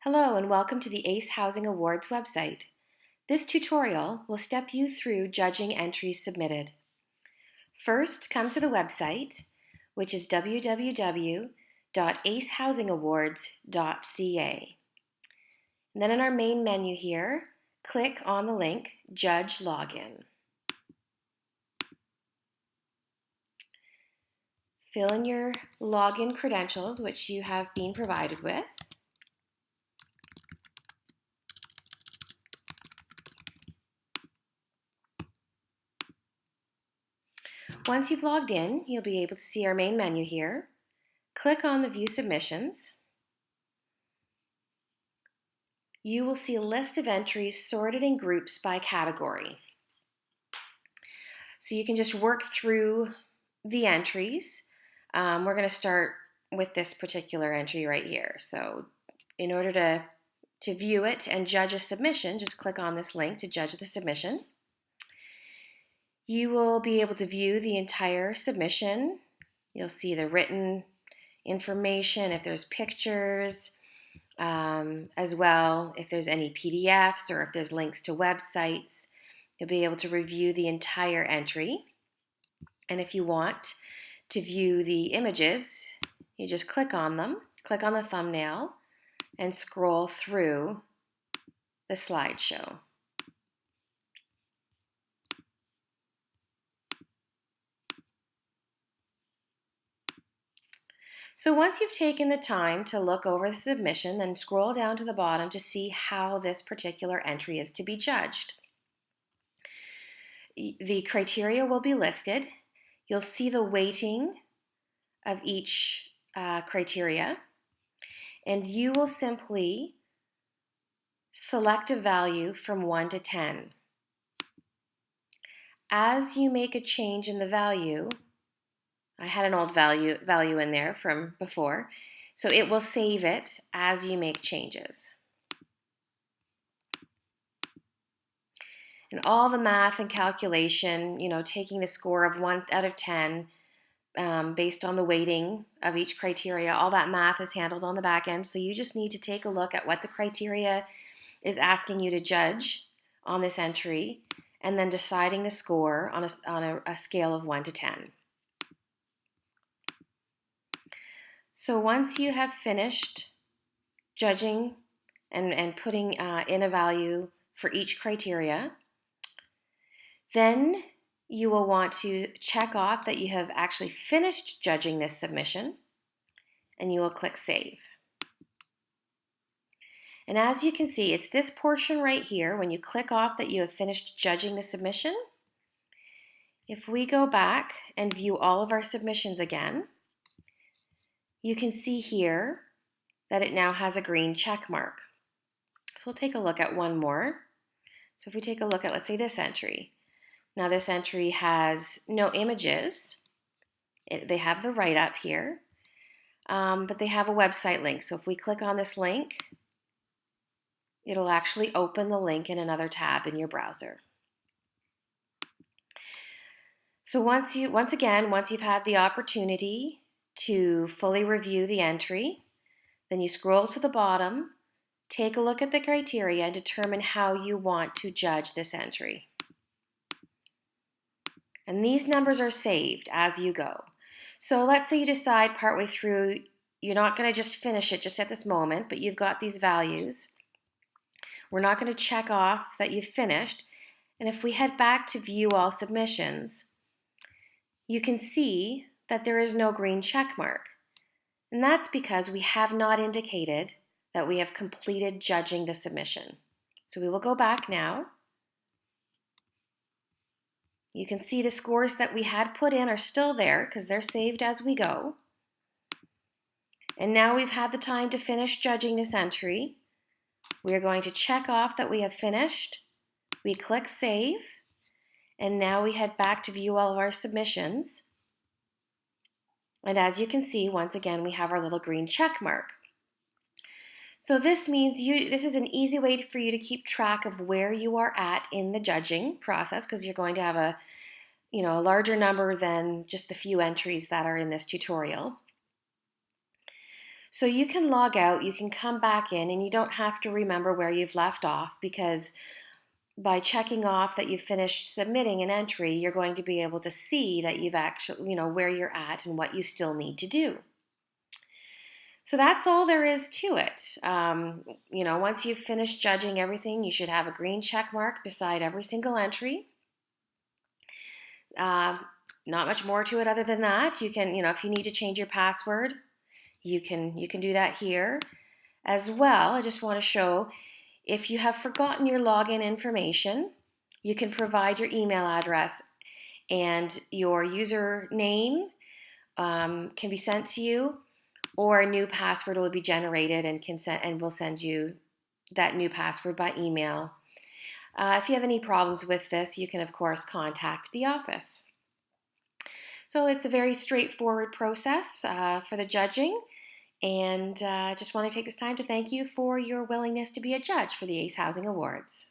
Hello and welcome to the ACE Housing Awards website. This tutorial will step you through judging entries submitted. First, come to the website, which is www.acehousingawards.ca. And then in our main menu here, click on the link Judge Login. Fill in your login credentials, which you have been provided with. Once you've logged in, you'll be able to see our main menu here. Click on the View Submissions. You will see a list of entries sorted in groups by category. So you can just work through the entries. We're going to start with this particular entry right here. So in order to view it and judge a submission, just click on this link to judge the submission. You will be able to view the entire submission. You'll see the written information, if there's pictures, as well, if there's any PDFs or if there's links to websites. You'll be able to review the entire entry. And if you want to view the images, you just click on them, click on the thumbnail, and scroll through the slideshow. So once you've taken the time to look over the submission, then scroll down to the bottom to see how this particular entry is to be judged. The criteria will be listed. You'll see the weighting of each criteria, and you will simply select a value from 1 to 10. As you make a change in the value, I had an old value in there from before, so it will save it as you make changes. And all the math and calculation, taking the score of 1 out of 10 based on the weighting of each criteria, all that math is handled on the back end. So you just need to take a look at what the criteria is asking you to judge on this entry and then deciding the score on a scale of 1 to 10. So once you have finished judging and putting in a value for each criteria, then you will want to check off that you have actually finished judging this submission, and you will click Save. And as you can see, it's this portion right here, when you click off that you have finished judging the submission. If we go back and view all of our submissions again, you can see here that it now has a green check mark. So we'll take a look at one more. So if we take a look at, let's say, this entry. Now this entry has no images. They have the write-up here, but they have a website link. So if we click on this link, it'll actually open the link in another tab in your browser. So once you've had the opportunity to fully review the entry, then you scroll to the bottom, take a look at the criteria, and determine how you want to judge this entry. And these numbers are saved as you go. So let's say you decide partway through, you're not going to just finish it just at this moment, but you've got these values. We're not going to check off that you've finished. And if we head back to view all submissions, you can see that there is no green check mark. And that's because we have not indicated that we have completed judging the submission. So we will go back now. You can see the scores that we had put in are still there because they're saved as we go. And now we've had the time to finish judging this entry. We are going to check off that we have finished. We click Save. And now we head back to view all of our submissions. And as you can see, once again, we have our little green check mark. So this means this is an easy way for you to keep track of where you are at in the judging process, because you're going to have a larger number than just the few entries that are in this tutorial. So you can log out, you can come back in, and you don't have to remember where you've left off, because by checking off that you've finished submitting an entry, you're going to be able to see that you've actually, where you're at and what you still need to do. So that's all there is to it. Once you've finished judging everything, you should have a green check mark beside every single entry. Not much more to it other than that. You can, if you need to change your password, you can do that here. As well, I just want to show, if you have forgotten your login information, you can provide your email address, and your username can be sent to you, or a new password will be generated and will send you that new password by email. If you have any problems with this, you can of course contact the office. So it's a very straightforward process for the judging, and just want to take this time to thank you for your willingness to be a judge for the ACE Housing Awards.